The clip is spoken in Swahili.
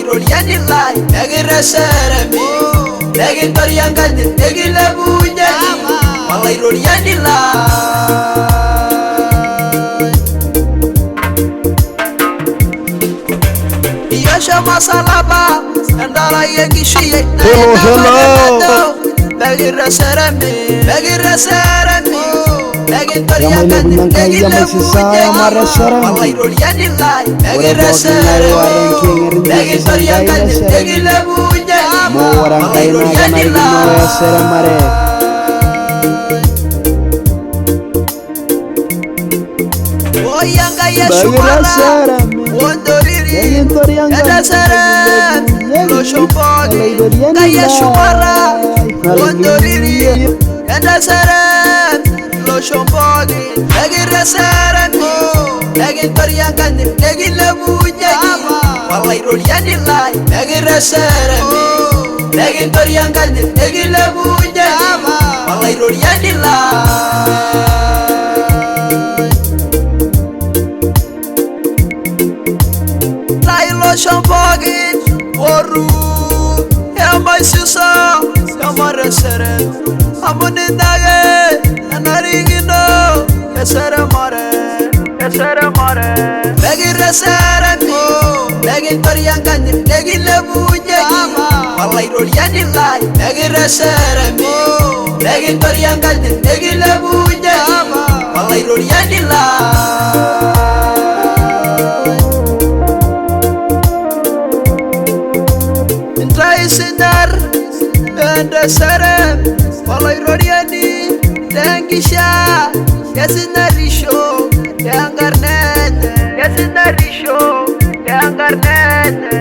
iroriani lai Negireseremi Negintoriangani Negilebunyani Wala iroriani lai Iyosha masalaba Andala yengishiye Hello Negireseremi Negireseremi Negitoriangani Negilebunyani Wala iroriani lai Negireseremi Negitoriangani Negilebunyani Wala iroriani lai Oyanga yeshumara Wondoriri Edasere Loshombodi Kayeshumara Wondoriri Edasere Loshombodi Negiresere Negintoriangani Negilebunyani Wala iroriani lai Negiresere Negintoriangani Negilebunyani Wala iroriani lai Shambogin, Oru, Yamai Sisa, Yamaresere, Amunindage, Anarigino, Yasere Mare, Negiresere, Negintoriangani, Negilebunyani, Wala iroriani lai, Negiresere, Negintoriangani, Negilebunyani, Wala iroriani lai. Sinar Endesere Wala iroriani Dengisha Yasinarisho Yangarnene Yasinarisho Yangarnene